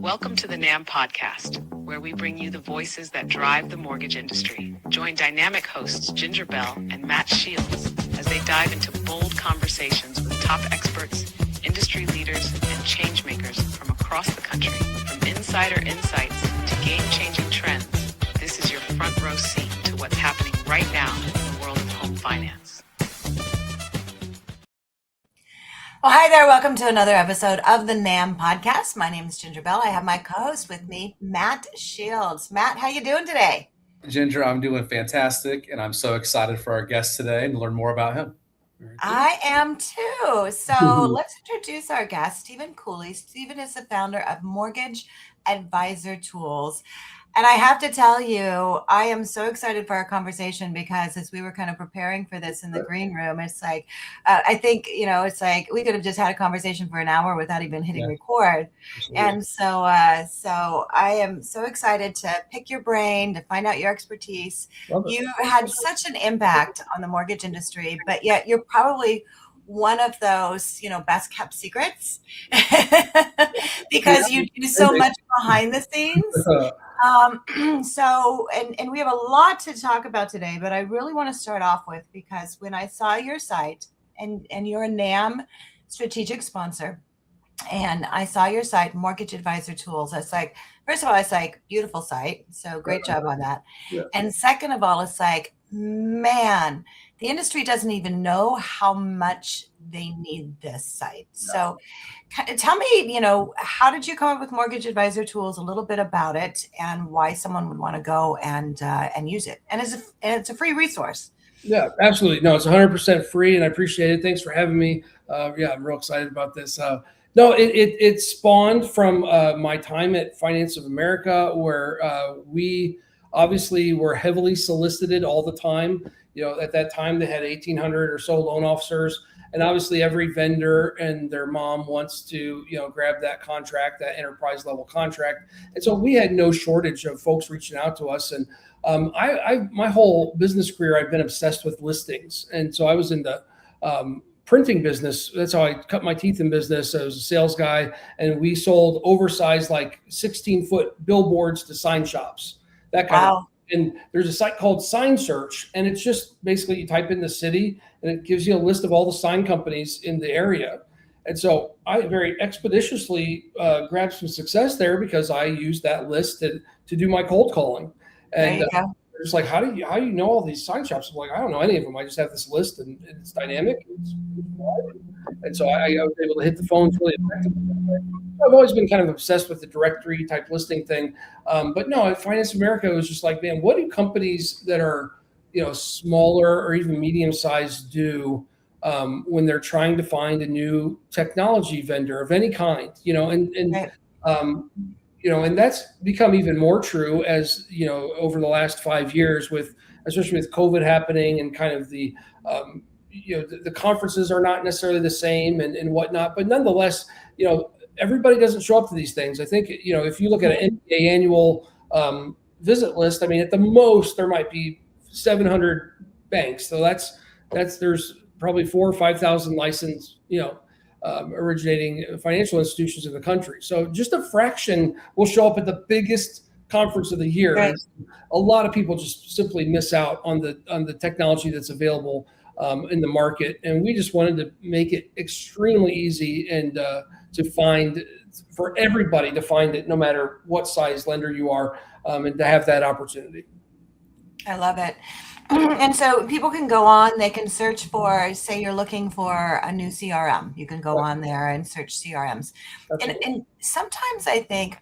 Welcome to the NAMB Podcast, where we bring you the voices that drive the mortgage industry. Join dynamic hosts Ginger Bell and Matt Shields as they dive into bold conversations with top experts, industry leaders, and change makers from across the country. From insider insights to game-changing trends, this is your front row seat to what's happening right now in the world of home finance. Well, hi there. Welcome to another episode of the NAMB Podcast. My name is Ginger Bell. I have my co-host with me, Matt Shields. Matt, how you doing today? Ginger, I'm doing fantastic, and I'm so excited for our guest today and to learn more about him. I am too. So let's introduce our guest, Steven Cooley. Steven is the founder of Mortgage Advisor Tools. And I have to tell you, I am so excited for our conversation because as we were kind of preparing for this in the green room, it's like, I think, it's like we could have just had a conversation for an hour without even hitting record. Absolutely. And so I am so excited to pick your brain, to find out your expertise. You had such an impact on the mortgage industry, but yet you're probably one of those, best kept secrets because you do so much behind the scenes. And we have a lot to talk about today, but I really want to start off with, because when I saw your site and you're a NAMB strategic sponsor, and I saw your site, Mortgage Advisor Tools, it's like, first of all, it's like beautiful site. So great job on that. Yeah. And second of all, it's like, man, the industry doesn't even know how much they need this site. No. So tell me, how did you come up with Mortgage Advisor Tools, a little bit about it and why someone would want to go and use it. And it's a free resource. Yeah, absolutely. No, it's 100% free, and I appreciate it. Thanks for having me. I'm real excited about this. No, it spawned from my time at Finance of America, where we obviously were heavily solicited all the time. At that time they had 1,800 or so loan officers, and obviously every vendor and their mom wants to, grab that contract, that enterprise level contract. And so we had no shortage of folks reaching out to us. And I my whole business career, I've been obsessed with listings. And so I was in the printing business. That's how I cut my teeth in business. I was a sales guy, and we sold oversized, like 16-foot billboards to sign shops, that kind of. And there's a site called Sign Search, and it's just basically you type in the city and it gives you a list of all the sign companies in the area. And so I very expeditiously grabbed some success there because I used that list to do my cold calling. And it's like, how do you know all these sign shops? I'm like, I don't know any of them. I just have this list, and it's dynamic. And so I was able to hit the phones really effectively. I've always been kind of obsessed with the directory type listing thing. But no, at Finance America, it was just like, man, what do companies that are, smaller or even medium sized do when they're trying to find a new technology vendor of any kind, and that's become even more true as, over the last 5 years, especially with COVID happening and kind of the conferences are not necessarily the same and whatnot, but nonetheless, everybody doesn't show up to these things. I think, if you look at an NDA annual visit list, I mean, at the most there might be 700 banks. So there's probably 4,000 or 5,000 licensed, originating financial institutions in the country. So just a fraction will show up at the biggest conference of the year. Right. A lot of people just simply miss out on the technology that's available in the market. And we just wanted to make it extremely easy and to find, for everybody to find it, no matter what size lender you are, and to have that opportunity. I love it. And so people can go on, they can search for, say you're looking for a new CRM. You can go on there and search CRMs. And sometimes I think,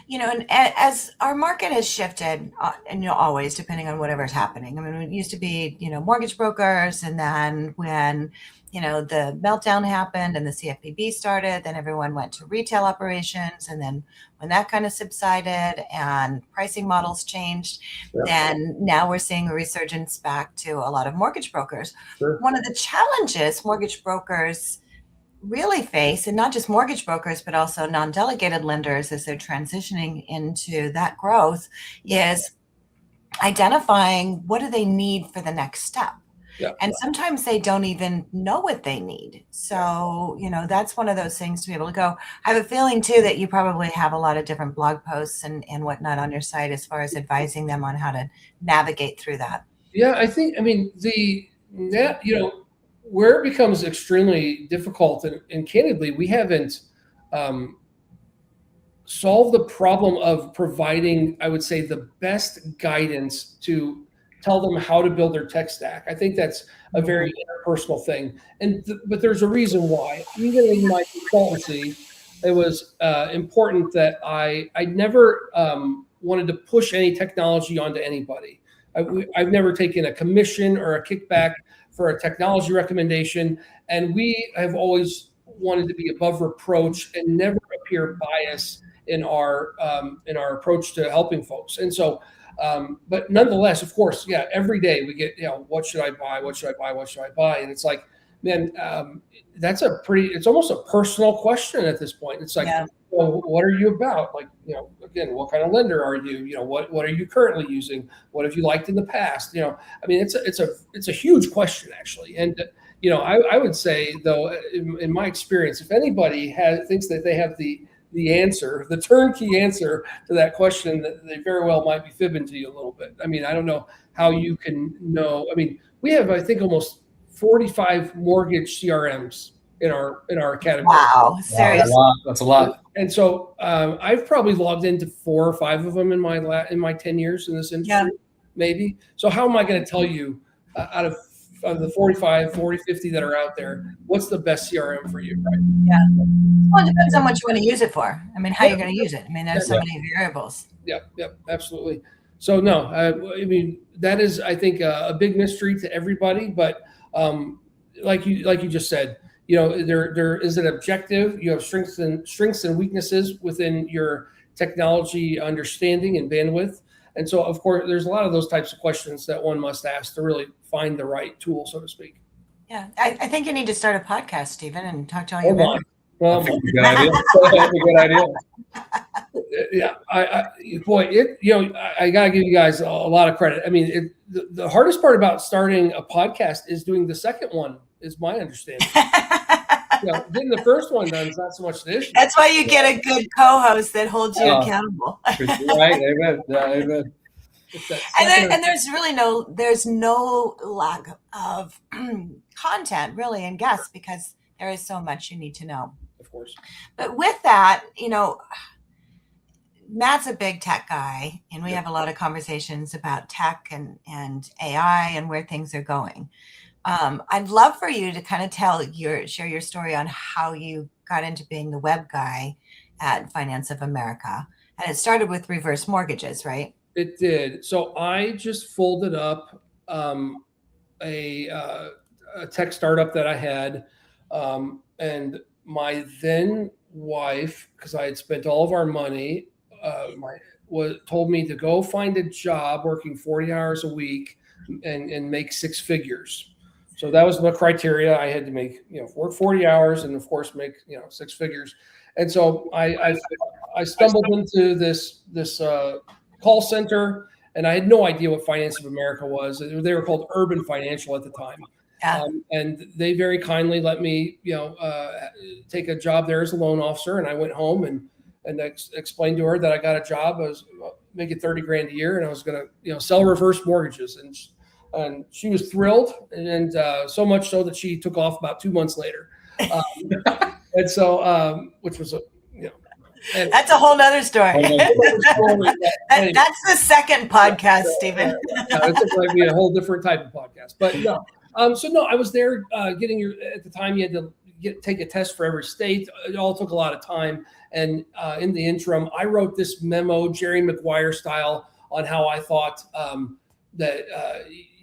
and as our market has shifted, and always depending on whatever's happening. I mean, it used to be, mortgage brokers, and then when, the meltdown happened and the CFPB started, then everyone went to retail operations. And then when that kind of subsided and pricing models changed, then now we're seeing a resurgence back to a lot of mortgage brokers. Sure. One of the challenges mortgage brokers really face, and not just mortgage brokers, but also non-delegated lenders as they're transitioning into that growth, is identifying what do they need for the next step. Yeah. And sometimes they don't even know what they need. So, that's one of those things to be able to go. I have a feeling too that you probably have a lot of different blog posts and whatnot on your site as far as advising them on how to navigate through that. Yeah, I mean, where it becomes extremely difficult, and candidly, we haven't solved the problem of providing, I would say, the best guidance to tell them how to build their tech stack. I think that's a very interpersonal thing. But there's a reason why. Even in my consultancy, it was important that I never wanted to push any technology onto anybody. I've never taken a commission or a kickback for a technology recommendation. And we have always wanted to be above reproach and never appear biased in our approach to helping folks. And so, but nonetheless, of course, yeah, every day we get, what should I buy? What should I buy? What should I buy? And it's like, man, it's almost a personal question at this point. It's like, well, what are you about? Like, again, what kind of lender are you? What are you currently using? What have you liked in the past? I mean, it's a huge question actually. And, I would say though, in my experience, if anybody thinks that they have the answer, the turnkey answer to that question, that they very well might be fibbing to you a little bit. I mean, I don't know how you can know. I mean, we have, I think, almost 45 mortgage CRMs in our category. Wow, seriously. That's a lot. And so I've probably logged into 4 or 5 of them in my 10 years in this industry, maybe. So how am I going to tell you out of the 45, 40, 50 that are out there, what's the best CRM for you, right? Yeah. Well, it depends on what you want to use it for. I mean, how you're going to use it. I mean, there's so many variables. Yeah, absolutely. So no, I mean, that is, I think, a big mystery to everybody. But like you just said, there is an objective. You have strengths and weaknesses within your technology understanding and bandwidth. And so, of course, there's a lot of those types of questions that one must ask to really find the right tool, so to speak. Yeah, I think you need to start a podcast, Stephen, and talk to all your members. Well, that's a good idea. That's a good idea. Yeah, I gotta give you guys a lot of credit. I mean, the hardest part about starting a podcast is doing the second one, is my understanding. Getting the first one done is not so much the issue. That's why you get a good co-host that holds you accountable. Right, amen. And there's really no lack of content really in guests, because there is so much you need to know. Of course. But with that, Matt's a big tech guy, and we have a lot of conversations about tech and AI and where things are going. I'd love for you to kind of share your story on how you got into being the web guy at Finance of America. And it started with reverse mortgages, right? It did. So I just folded up a tech startup that I had, and my then wife, because I had spent all of our money, told me to go find a job working 40 hours a week and make 6 figures. So that was the criteria. I had to make, work 40 hours and of course make, 6 figures. And so I stumbled into this call center, and I had no idea what Finance of America was. They were called Urban Financial at the time. Yeah. And they very kindly let me, take a job there as a loan officer. And I went home and explained to her that I got a job. I was making $30,000 a year, and I was going to, sell reverse mortgages. And she was thrilled, and so much so that she took off about 2 months later. And so, which was and that's a whole nother story. That's the second podcast, Stephen. It's like be a whole different type of podcast. But no, I was there getting at the time you had to take a test for every state. It all took a lot of time. And in the interim, I wrote this memo, Jerry Maguire style, on how I thought that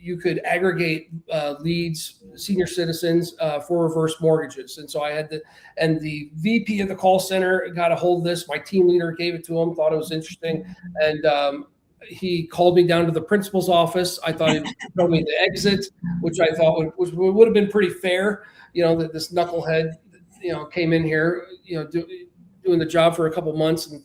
you could aggregate leads, senior citizens for reverse mortgages. And so I had the VP of the call center got a hold of this. My team leader gave it to him, thought it was interesting. And he called me down to the principal's office. I thought he'd show me the exit, which I thought would have been pretty fair. That this knucklehead, came in here, doing the job for a couple months and,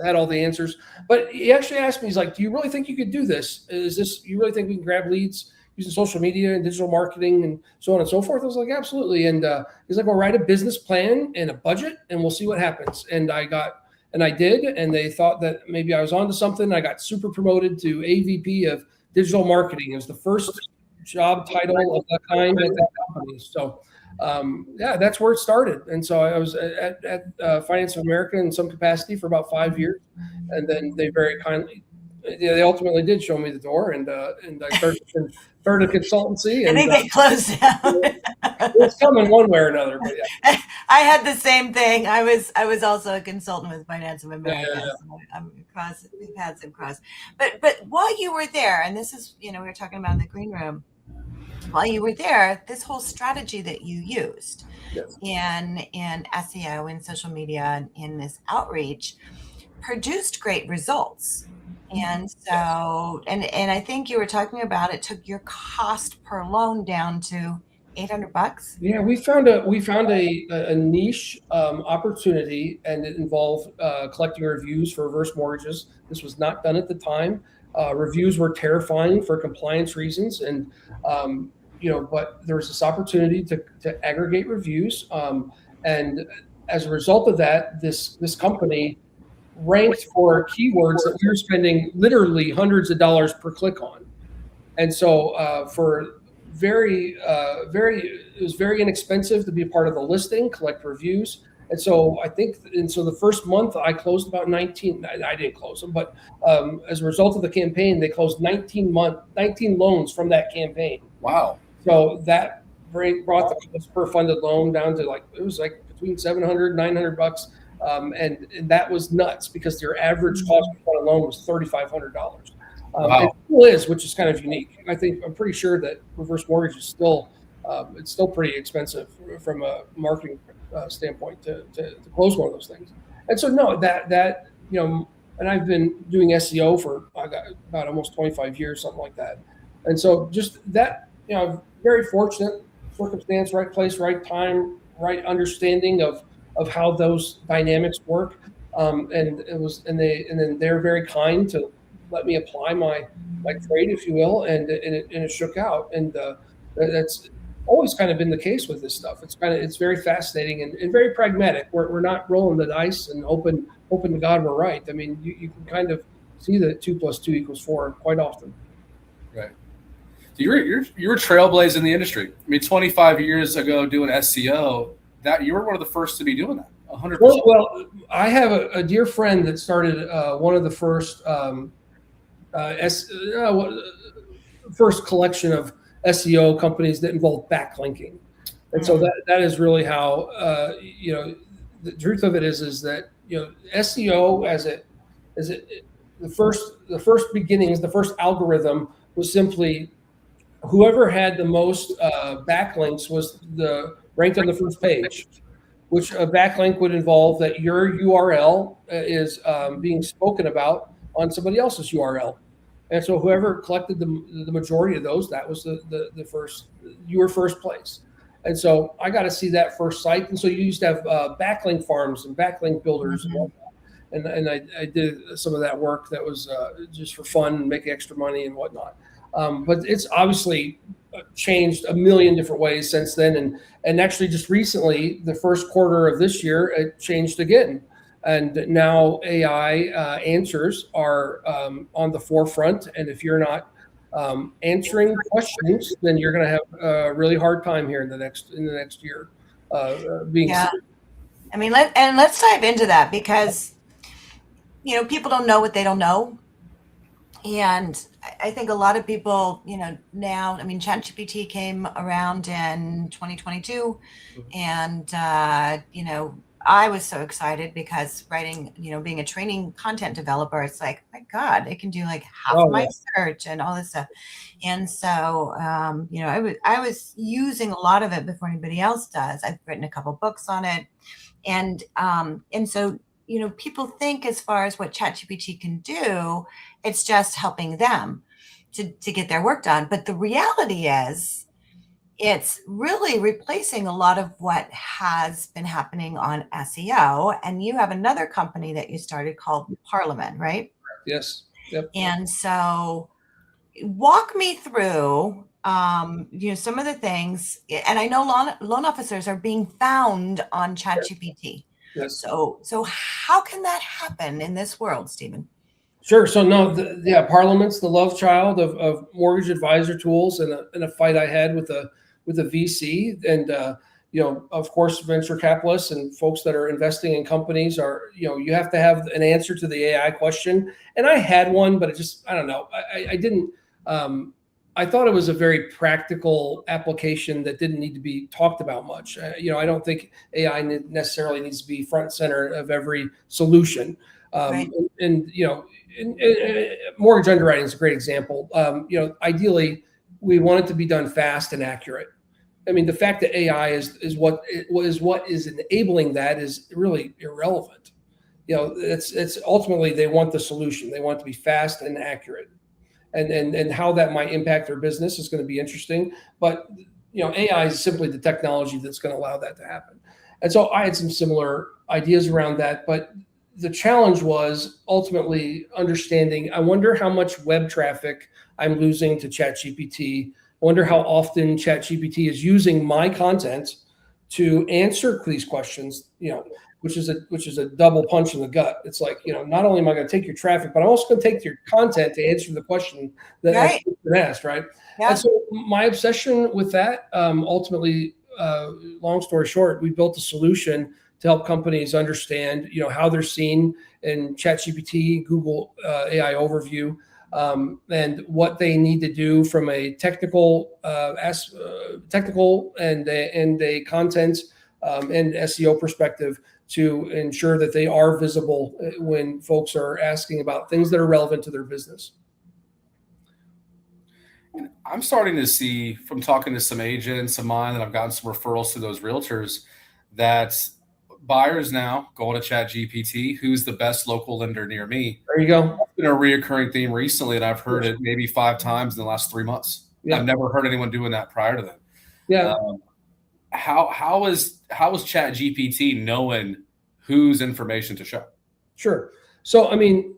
had all the answers. But he actually asked me, he's like, do you really think you could do this? You really think we can grab leads, using social media and digital marketing and so on and so forth. I was like, absolutely. And he's like, well, write a business plan and a budget and we'll see what happens. And I did. And they thought that maybe I was onto something. I got super promoted to AVP of digital marketing. It was the first job title of that kind at that company. So that's where it started. And so I was at Finance of America in some capacity for about 5 years. And then they very kindly, they ultimately did show me the door, and I started a consultancy. And, I think they closed down. It's coming one way or another. But yeah. I had the same thing. I was also a consultant with Finance of America. Yeah. So we've had some cross. But while you were there, and this is, we were talking about in the green room, while you were there, this whole strategy that you used in SEO and social media and in this outreach produced great results. And so, and I think you were talking about it took your cost per loan down to $800. Yeah, we found a niche opportunity, and it involved collecting reviews for reverse mortgages. This was not done at the time. Reviews were terrifying for compliance reasons, and but there was this opportunity to aggregate reviews, and as a result of that, this company ranked for keywords that we were spending literally hundreds of dollars per click on. And so it was very inexpensive to be a part of the listing, collect reviews. And so the first month I closed about 19, I didn't close them, but as a result of the campaign, they closed 19 loans from that campaign. Wow. So that brought the cost per funded loan down to it was between $700, $900. And that was nuts because their average cost per funded loan was $3,500. Wow. It still is, which is kind of unique. I'm pretty sure that reverse mortgage is still pretty expensive from a marketing standpoint to close one of those things. And so and I've been doing SEO for about almost 25 years, something like that. And so just that, very fortunate circumstance, right place, right time, right understanding of how those dynamics work. And then they're very kind to let me apply my trade, if you will, and it shook out. And that's always kind of been the case with this stuff. It's very fascinating and very pragmatic. We're not rolling the dice and hoping to God we're right. I mean, you can kind of see that 2 + 2 = 4 quite often. Right. So you were trailblazing the industry. I mean, 25 years ago doing SEO, that you were one of the first to be doing that. 100%. Well, I have a dear friend that started one of the first first collection of SEO companies that involve backlinking, and so that is really how the truth of it is that SEO the first beginnings, the first algorithm was simply whoever had the most backlinks was the ranked on the first page, which a backlink would involve that your URL is being spoken about on somebody else's URL. And so whoever collected the majority of those, that was the first, you were first place. And so I got to see that first site. And so you used to have backlink farms and backlink builders and whatnot. And I did some of that work that was just for fun and making extra money and whatnot. But it's obviously changed a million different ways since then. And actually just recently, the first quarter of this year, it changed again. And now AI answers are on the forefront. And if you're not answering questions, then you're going to have a really hard time here in the next year. I mean, let's dive into that because people don't know what they don't know. And I think a lot of people, now, I mean, ChatGPT came around in 2022 and, I was so excited because writing, being a training content developer, it's like, my God, it can do like half of my search and all this stuff. And so, I was using a lot of it before anybody else does. I've written a couple books on it. And so, people think as far as what ChatGPT can do, it's just helping them to get their work done. But the reality is it's really replacing a lot of what has been happening on SEO. And you have another company that you started called Parliament, right? Yes. Yep. And so walk me through, some of the things, and I know loan officers are being found on ChatGPT. Yes. So how can that happen in this world, Steven? Sure. So no, Parliament's the love child of mortgage advisor tools, and a fight I had with a VC, and of course, venture capitalists and folks that are investing in companies are, you have to have an answer to the AI question. And I had one, but I don't know. I didn't. I thought it was a very practical application that didn't need to be talked about much. I don't think AI necessarily needs to be front and center of every solution. Right. And mortgage underwriting is a great example. Ideally, we want it to be done fast and accurate. I mean, the fact that AI is what is enabling that is really irrelevant. It's ultimately they want the solution. They want it to be fast and accurate, and how that might impact their business is going to be interesting. But AI is simply the technology that's going to allow that to happen. And so I had some similar ideas around that, but the challenge was ultimately understanding, I wonder how much web traffic I'm losing to ChatGPT. I wonder how often ChatGPT is using my content to answer these questions, which is a double punch in the gut. It's like, not only am I going to take your traffic, but I'm also going to take your content to answer the question that I've been asked, right? Yeah. And so my obsession with that, ultimately, long story short, we built a solution to help companies understand, how they're seen in ChatGPT, Google AI overview, and what they need to do from a technical and a content and SEO perspective to ensure that they are visible when folks are asking about things that are relevant to their business. I'm starting to see, from talking to some agents of mine, that I've gotten some referrals to those realtors, that buyers now going to ChatGPT, who's the best local lender near me? There you go. That's been a reoccurring theme recently, and I've heard it maybe 5 times in the last 3 months. Yeah. I've never heard anyone doing that prior to that. Yeah. How is ChatGPT knowing whose information to show? Sure. So I mean,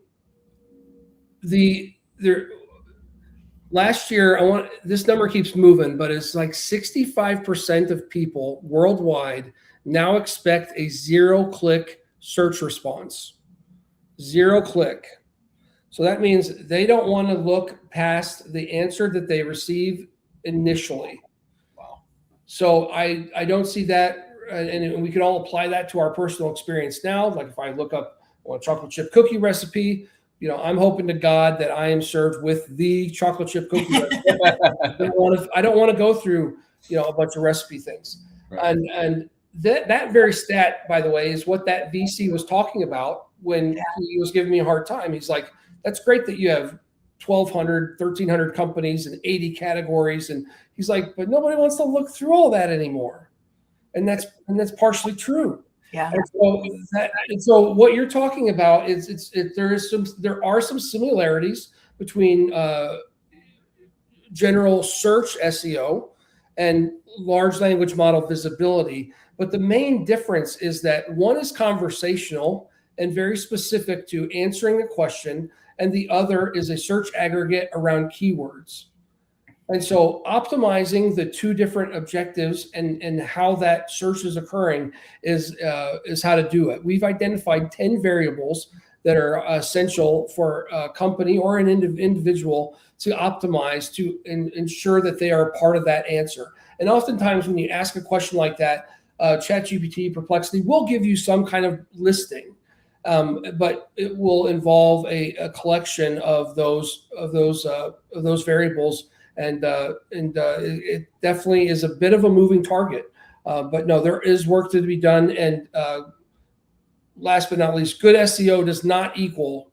last year, this number keeps moving, but it's like 65% of people worldwide now expect a 0-click search response. 0-click. So that means they don't want to look past the answer that they receive initially. Wow. So I don't see that, and we can all apply that to our personal experience now. Like if I look up a chocolate chip cookie recipe, I'm hoping to God that I am served with the chocolate chip cookie recipe. I don't want to go through, a bunch of recipe things. Right. And that very stat, by the way, is what that VC was talking about when he was giving me a hard time. He's like, that's great that you have 1,200, 1,300 companies and 80 categories. And he's like, but nobody wants to look through all that anymore. And that's partially true. Yeah. And so what you're talking about is there are some similarities between general search SEO and large language model visibility. But the main difference is that one is conversational and very specific to answering the question, and the other is a search aggregate around keywords. And so optimizing the two different objectives and how that search is occurring is how to do it. We've identified 10 variables that are essential for a company or an individual to optimize to ensure that they are part of that answer. And oftentimes when you ask a question like that, ChatGPT, Perplexity will give you some kind of listing, but it will involve a collection of those variables, and it definitely is a bit of a moving target. But no, there is work to be done. And last but not least, good SEO does not equal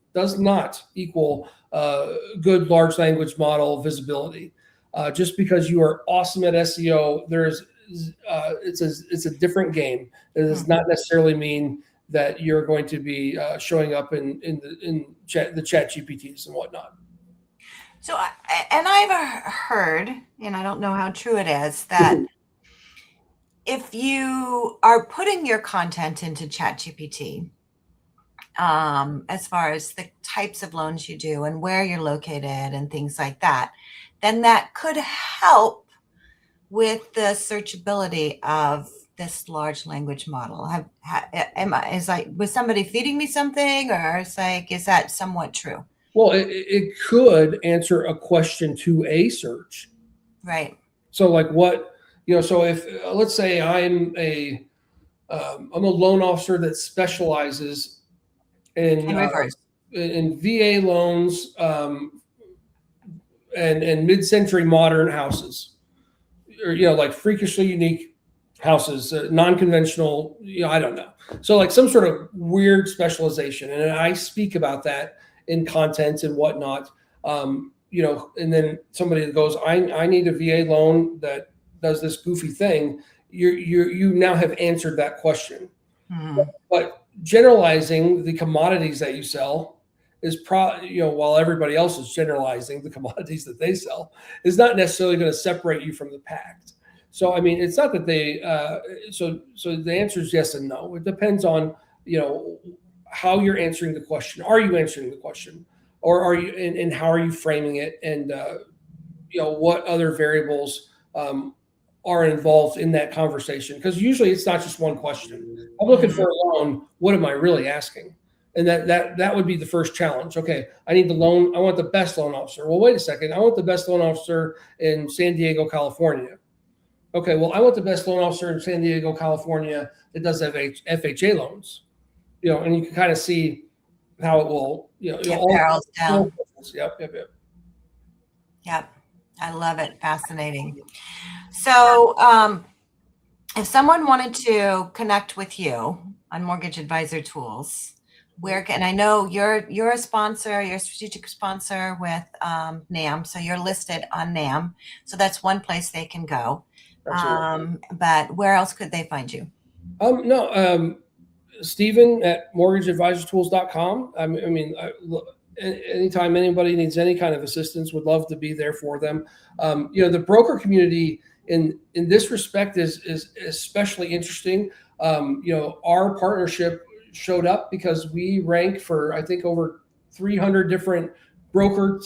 good large language model visibility. Just because you are awesome at SEO, it's a different game. It does not necessarily mean that you're going to be showing up in the chat GPTs and whatnot. So, and I've heard, and I don't know how true it is, that if you are putting your content into ChatGPT, as far as the types of loans you do and where you're located and things like that, then that could help with the searchability of this large language model. Was somebody feeding me something, or is that somewhat true? Well, it could answer a question to a search. Right. So like what, so if let's say I'm a loan officer that specializes in VA loans and mid-century modern houses, or like freakishly unique houses, non-conventional, I don't know. So like some sort of weird specialization, and I speak about that in content and whatnot. And then somebody that goes, I need a VA loan that does this goofy thing. You now have answered that question. Mm-hmm. But generalizing the commodities that you sell is while everybody else is generalizing the commodities that they sell, is not necessarily going to separate you from the pack. So, I mean, it's not that they, so the answer is yes and no. It depends on, how you're answering the question. Are you answering the question, or are you, and how are you framing it? And, what other variables are involved in that conversation? Because usually it's not just one question. I'm looking for a loan. What am I really asking? And that would be the first challenge. Okay, I need the loan. I want the best loan officer. Well, wait a second. I want the best loan officer in San Diego, California. Okay, well, I want the best loan officer in San Diego, California that does FHA loans. And you can kind of see how it will, barrels down. Yep. Yep. I love it. Fascinating. So if someone wanted to connect with you on Mortgage Advisor Tools, and I know you're a sponsor, you're a strategic sponsor with NAMB, so you're listed on NAMB. So that's one place they can go. But where else could they find you? Steven at mortgageadvisortools.com. I mean, anytime anybody needs any kind of assistance, would love to be there for them. The broker community in this respect is especially interesting. Our partnership showed up because we rank for, I think, over 300 different broker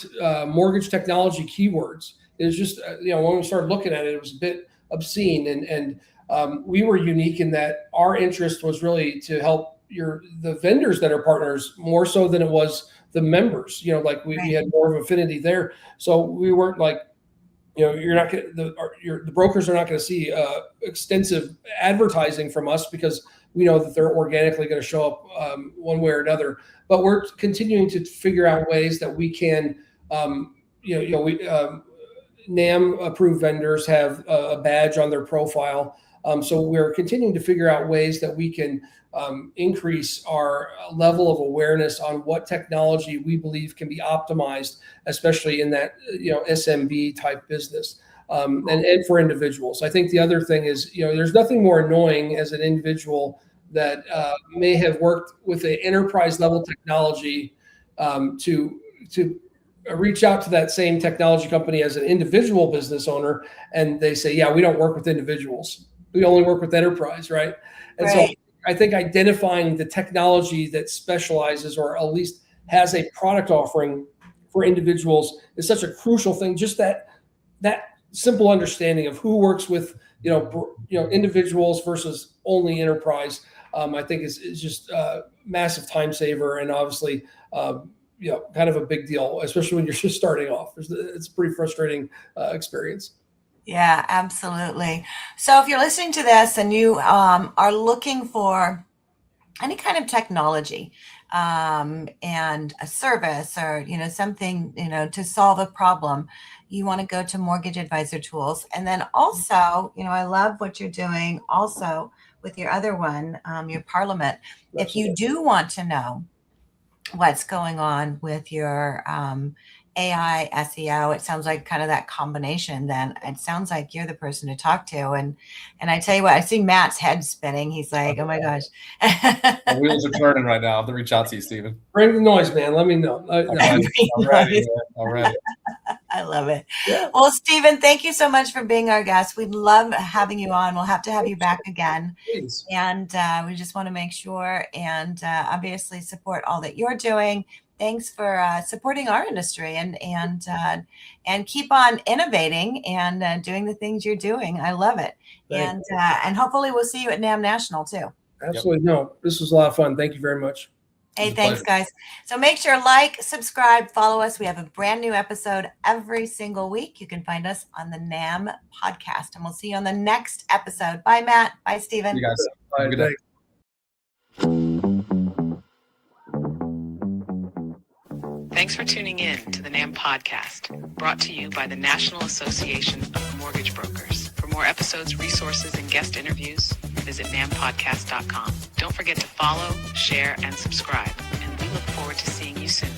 mortgage technology keywords. It was just, when we started looking at it, it was a bit obscene, and we were unique in that our interest was really to help the vendors that are partners more so than it was the members. We had more of affinity there, so we weren't like, you're not going the brokers are not going to see extensive advertising from us because we know that they're organically going to show up one way or another. But we're continuing to figure out ways that we can, NAMB approved vendors have a badge on their profile. So we're continuing to figure out ways that we can increase our level of awareness on what technology we believe can be optimized, especially in that SMB type business, and for individuals. I think the other thing is, there's nothing more annoying as an individual that may have worked with an enterprise level technology to reach out to that same technology company as an individual business owner, and they say, yeah, we don't work with individuals. We only work with enterprise, right? And so I think identifying the technology that specializes or at least has a product offering for individuals is such a crucial thing. Just that simple understanding of who works with individuals versus only enterprise, I think is just a massive time saver, and obviously kind of a big deal, especially when you're just starting off. It's a pretty frustrating experience. Yeah, absolutely. So if you're listening to this and you are looking for any kind of technology and a service or, something, to solve a problem, you want to go to Mortgage Advisor Tools. And then also, I love what you're doing also with your other one, your Parliament. Absolutely. If you do want to know what's going on with your AI, SEO, it sounds like kind of that combination, then it sounds like you're the person to talk to. And I tell you what, I see Matt's head spinning. He's like, oh my gosh. The wheels are turning right now. I'll have to reach out to you, Steven. Bring the noise, man. Let me know. I'm ready. I love it. Yeah. Well, Steven, thank you so much for being our guest. We'd love having you on. We'll have to have you back again. Please. And we just want to make sure and obviously support all that you're doing. Thanks for supporting our industry and keep on innovating and doing the things you're doing. I love it. Thanks. And hopefully we'll see you at NAMB National too. Absolutely. No, this was a lot of fun. Thank you very much. Hey, thanks, guys. So make sure subscribe, follow us. We have a brand new episode every single week. You can find us on the NAMB Podcast, and we'll see you on the next episode. Bye, Matt. Bye, Steven. You guys. Bye. Good day. Thanks for tuning in to the NAMB Podcast, brought to you by the National Association of Mortgage Brokers. For more episodes, resources, and guest interviews, visit nambpodcast.com. Don't forget to follow, share, and subscribe, and we look forward to seeing you soon.